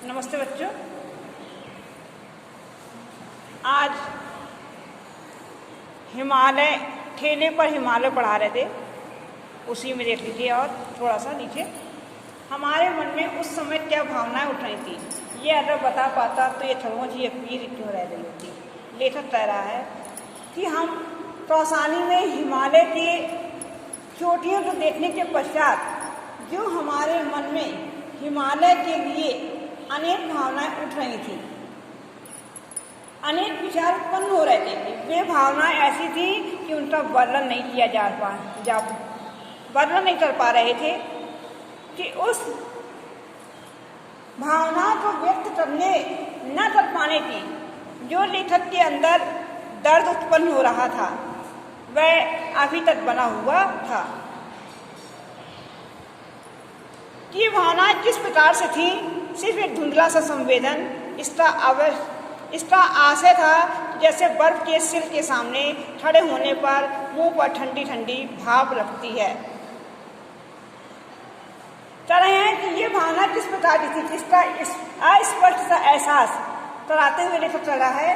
नमस्ते बच्चों। आज हिमालय ठेले पर हिमालय पढ़ा रहे थे, उसी में देख लीजिए। और थोड़ा सा नीचे हमारे मन में उस समय क्या भावनाएं उठ रही थी, ये अगर बता पाता तो ये थर्मों जी पीर क्यों रह रही होती। लेखक कह रहा है कि हम तौसानी में हिमालय के चोटियों को देखने के पश्चात जो हमारे मन में हिमालय के लिए अनेक भावनाएं उठ रही थी, अनेक विचार उत्पन्न हो रहे थे। वे भावनाएं ऐसी थी कि उनका वर्णन नहीं किया वर्णन नहीं कर पा रहे थे कि उस भावना को व्यक्त करने न कर पाने की जो लेखक के अंदर दर्द उत्पन्न हो रहा था वह अभी तक बना हुआ था। ये भावना किस प्रकार से थी, सिर्फ एक धुंधला सा संवेदन। इसका आशय था जैसे बर्फ के सिल के सामने खड़े होने पर मुंह पर ठंडी ठंडी भाप लगती है। कह रहे हैं कि ये भावना किस प्रकार की थी, जिसका अस्पष्ट सा एहसास कराते हुए लेखक कह रहा है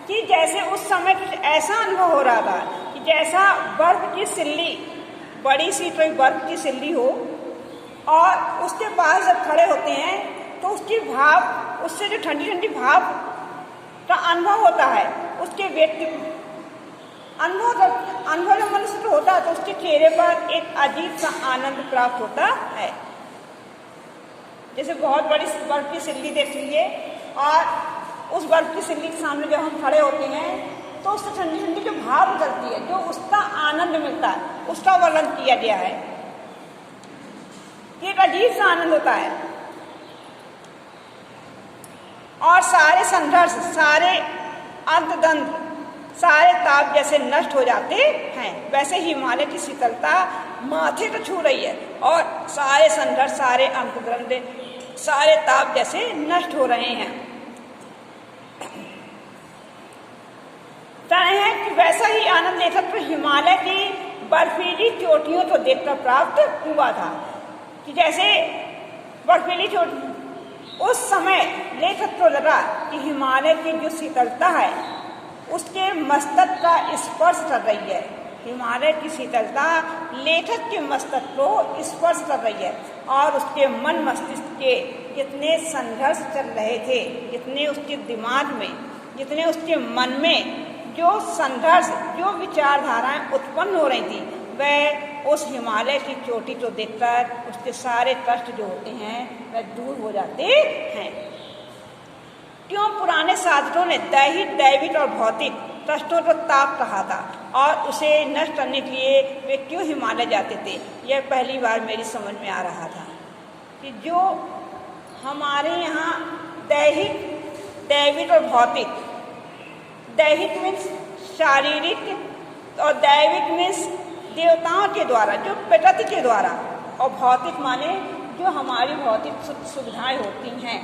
कि जैसे उस समय कुछ ऐसा अनुभव हो रहा था कि जैसा बर्फ की सिल्ली, बड़ी सी कोई बर्फ की सिल्ली हो और उसके पास जब खड़े होते हैं तो उसकी भाप, उससे जो ठंडी ठंडी भाप का अनुभव होता है, उसके व्यक्ति अनुभव जब मनुष्य को होता है तो उसके चेहरे पर एक अजीब सा आनंद प्राप्त होता है। जैसे बहुत बड़ी बर्फ की सिल्ली देख लीजिए और उस बर्फ की सिल्ली के सामने जब हम खड़े होते हैं तो उससे ठंडी ठंडी जो भाप निकलती है, जो उसका आनंद मिलता है, उसका वर्णन किया गया है। एक अजीब सा आनंद होता है और सारे संघर्ष, सारे अंतद्वंद, सारे ताप जैसे नष्ट हो जाते हैं। वैसे ही हिमालय की शीतलता माथे को छू रही है और सारे संघर्ष, सारे अंतद्वंद, सारे ताप जैसे नष्ट हो रहे हैं। कह रहे हैं कि वैसा ही आनंद लेखक को हिमालय की बर्फीली चोटियों को देखकर प्राप्त हुआ था कि जैसे बर्फीली चोटी, उस समय लेखक को लगा कि हिमालय की जो शीतलता है उसके मस्तक का स्पर्श कर रही है। हिमालय की शीतलता लेखक के मस्तक को स्पर्श कर रही है और उसके मन मस्तिष्क के जितने संघर्ष चल रहे थे, जितने उसके दिमाग में, जितने उसके मन में जो संघर्ष, जो विचारधाराएं उत्पन्न हो रही थी, वह उस हिमालय की चोटी को देखकर उसके सारे कष्ट जो होते हैं वह दूर हो जाते हैं। क्यों पुराने साधकों ने दैहिक, दैविक और भौतिक कष्टों को ताप कहा था और उसे नष्ट करने के लिए वे क्यों हिमालय जाते थे, यह पहली बार मेरी समझ में आ रहा था कि जो हमारे यहाँ दैहिक, दैविक और भौतिक, दैहिक मीन्स शारीरिक और दैविक मीन्स देवताओं के द्वारा, जो प्रकृति के द्वारा, और भौतिक माने जो हमारी भौतिक सुविधाएं होती हैं,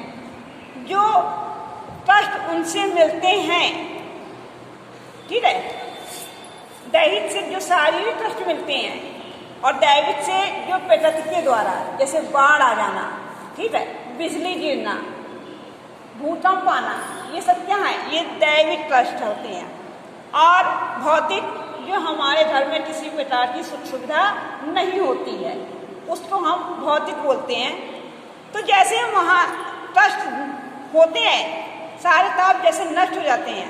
जो कष्ट उनसे मिलते हैं, ठीक है। दैहिक से जो शारीरिक कष्ट मिलते हैं और दैविक से जो प्रकृति के द्वारा, जैसे बाढ़ आ जाना, ठीक है, बिजली गिरना, भूकंप आना, ये सब क्या है, ये दैविक कष्ट होते हैं। और भौतिक जो हमारे घर में किसी प्रकार की सुख सुविधा नहीं होती है, उसको हम भौतिक बोलते हैं। तो जैसे वहाँ कष्ट होते हैं, सारे ताप जैसे नष्ट हो जाते हैं।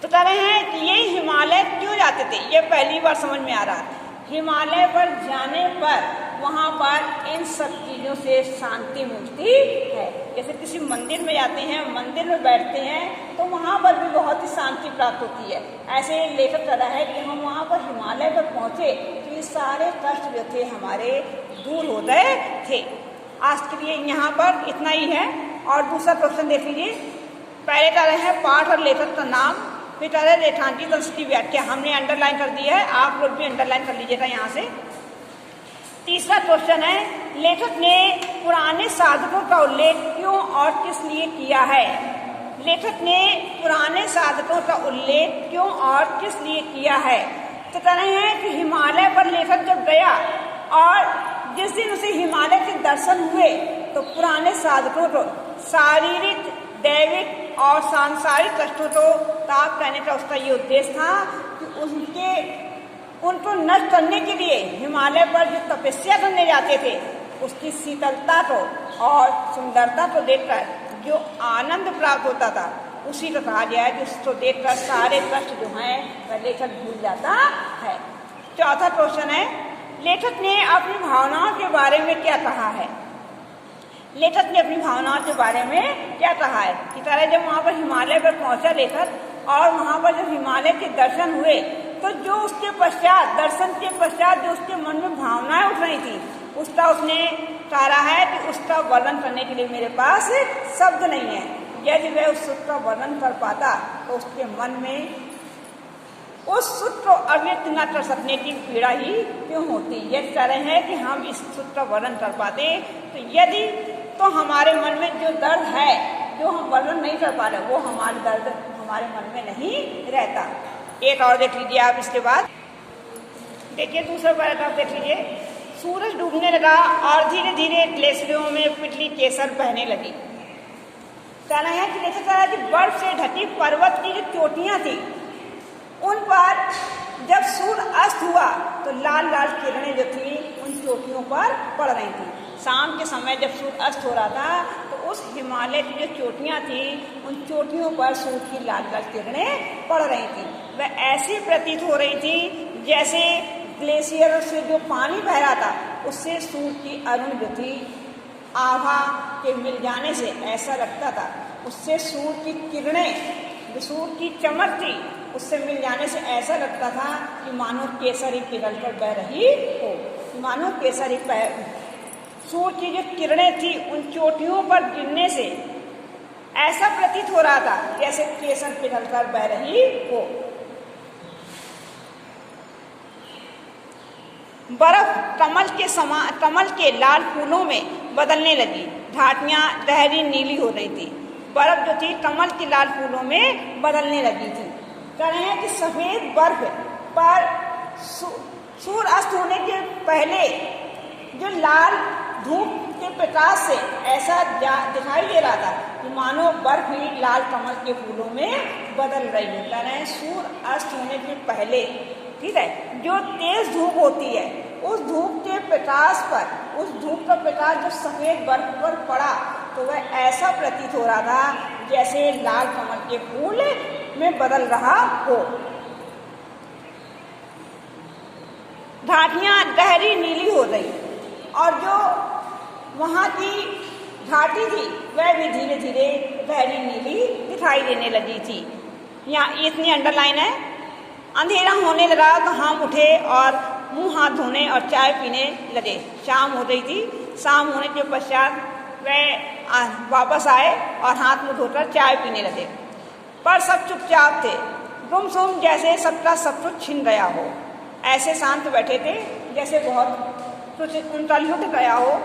तो कह रहे हैं कि ये हिमालय क्यों जाते थे, ये पहली बार समझ में आ रहा है। हिमालय पर जाने पर वहाँ पर इन सब चीज़ों से शांति मिलती है। जैसे किसी मंदिर में जाते हैं, मंदिर में बैठते हैं तो वहाँ पर भी बहुत ही शांति प्राप्त होती है। ऐसे लेखक कह रहा है कि हम वहाँ पर हिमालय पर पहुँचे तो ये सारे कष्ट जो थे हमारे दूर हो गए थे। आज के लिए यहाँ पर इतना ही है। और दूसरा क्वेश्चन देख लीजिए। पहले कह रहे हैं पाठ और लेखक का नाम, फिर कह रहे हैं रेखांकित अंश की व्याख्या। हमने अंडरलाइन कर दी है, आप लोग भी अंडरलाइन कर लीजिएगा यहाँ से। तीसरा क्वेश्चन है, लेखक ने पुराने साधकों का उल्लेख क्यों और किस लिए किया है। लेखक ने पुराने साधकों का उल्लेख क्यों और किस लिए किया है। तो कह रहे हैं कि हिमालय पर लेखक जब गया और जिस दिन उसे हिमालय के दर्शन हुए तो पुराने साधकों को शारीरिक, दैविक और सांसारिक कष्टों को ताप करने का उसका ये उद्देश्य था कि उनको नष्ट करने के लिए हिमालय पर जो तपस्या करने जाते थे उसकी शीतलता को और सुंदरता को देखकर जो आनंद प्राप्त होता था उसी को कहा गया है कि उसको देखकर सारे कष्ट जो हैं वह लेखक भूल जाता है। चौथा क्वेश्चन है, लेखक ने अपनी भावनाओं के बारे में क्या कहा है? लेखक ने अपनी भावनाओं के बारे में क्या कहा है कि तरह जब वहाँ पर हिमालय पर पहुंचा लेखक और वहाँ पर जब हिमालय के दर्शन हुए तो जो उसके पश्चात, दर्शन के पश्चात जो उसके मन में भावनाएं उठ रही थी उसका उसने कहा है कि उसका वर्णन करने के लिए मेरे पास शब्द नहीं है। यदि वह उस सुख का वर्णन कर पाता तो उसके मन में उस सुख को अव्यक्त न कर सकने की पीड़ा ही क्यों होती। यदि कह रहे हैं कि हम इस सुख का वर्णन कर पाते तो हमारे मन में जो दर्द है जो हम वर्णन नहीं कर पा रहे वो हमारे दर्द हमारे मन में नहीं रहता। एक और देख लीजिए आप इसके बाद, देखिए दूसरा पैराग्राफ देख लीजिए। सूरज डूबने लगा और धीरे धीरे ग्लेशियरों में पिघली केसर बहने लगी। कहना है कि लेखक बर्फ से ढकी पर्वत की जो चोटियां थी उन पर जब सूर्य अस्त हुआ तो लाल लाल किरणें जो थी उन चोटियों पर पड़ रही थी। शाम के समय जब सूर्य अस्त हो रहा था तो उस हिमालय की जो चोटियां थी उन चोटियों पर सूर्य की लाल लाल किरणें पड़ रही थी। वह ऐसी प्रतीत हो रही थी जैसे ग्लेशियर से जो पानी बह रहा था उससे सूर्य की अरुण जो थी आभा के मिल जाने से ऐसा लगता था, उससे सूर्य की किरणें जो सूर्य की चमक थी उससे मिल जाने से ऐसा लगता था कि मानो केसरी पिघल कर बह रही हो, मानो केसरी सूर्य की जो किरणें थी उन चोटियों पर गिरने से ऐसा प्रतीत हो रहा था जैसे केसर पिघल कर बह रही हो। बर्फ कमल के लाल फूलों में बदलने लगी, घाटियां गहरी नीली हो रही थी। बर्फ जो थी कमल के लाल फूलों में बदलने लगी थी। कह रहे हैं कि सफेद बर्फ पर सूर्य अस्त होने के पहले जो लाल धूप के प्रकाश से ऐसा दिखाई दे रहा था कि मानो बर्फ ही लाल कमल के फूलों में बदल रही है। कह रहे हैं सूर्य अस्त होने के पहले, ठीक है, जो तेज धूप होती है उस धूप के प्रकाश पर, उस धूप का प्रकाश जो सफेद बर्फ पर पड़ा तो वह ऐसा प्रतीत हो रहा था जैसे लाल कमल के फूल में बदल रहा हो। घाटियां गहरी नीली हो रही और जो वहाँ की घाटी थी वह भी धीरे धीरे गहरी नीली दिखाई देने लगी थी। यहाँ इतनी अंडरलाइन है। अंधेरा होने लगा तो हम उठे और मुंह हाथ धोने और चाय पीने लगे। शाम हो रही थी। शाम होने के पश्चात वह वापस आए और हाथ मुंह धोकर चाय पीने लगे, पर सब चुपचाप थे, गुमसुम जैसे सबका सब कुछ छिन गया हो। ऐसे शांत बैठे थे जैसे बहुत कुछ उनका लुट गया हो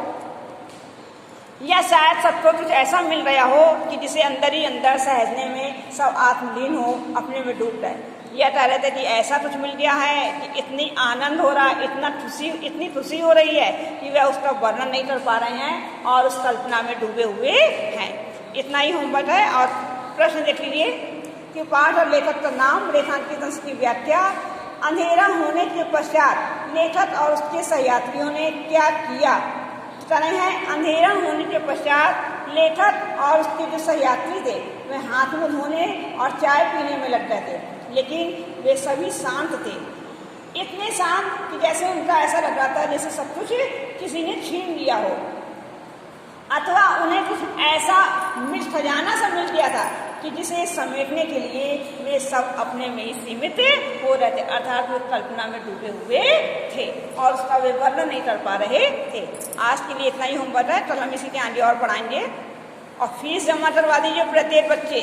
या शायद सबको कुछ ऐसा मिल गया हो कि जिसे अंदर ही अंदर सहजने में सब आत्मलीन हो, अपने में डूब गए। यह कह रहे थे कि ऐसा कुछ मिल गया है कि इतनी आनंद हो रहा है, इतनी खुशी हो रही है कि वह उसका वर्णन नहीं कर पा रहे हैं और उस कल्पना में डूबे हुए हैं। इतना ही होमवर्क है। और प्रश्न देख लीजिए कि पाठ और लेखक का नाम, रेखांकित अंश की व्याख्या। अंधेरा होने के पश्चात लेखक और उसके सहयात्रियों ने क्या किया? कह रहे हैं अंधेरा होने के पश्चात लेखक और उसके जो सहयात्री थे वे हाथ मुंह धोने और चाय पीने में लग गए थे, लेकिन वे सभी शांत थे, इतने शांत कि जैसे उनका ऐसा लग रहा था जैसे सब कुछ किसी ने छीन लिया हो अथवा उन्हें कुछ ऐसा खजाना सा मिल गया था कि जिसे समेटने के लिए वे सब अपने में ही सीमित हो रहे थे, अर्थात वे कल्पना में डूबे हुए थे और उसका वे वर्णन नहीं कर पा रहे थे। आज के लिए इतना ही होमवर्क है, कल हम इसी के आगे और पढ़ाएंगे। और फीस जमा करवा दीजिए प्रत्येक बच्चे।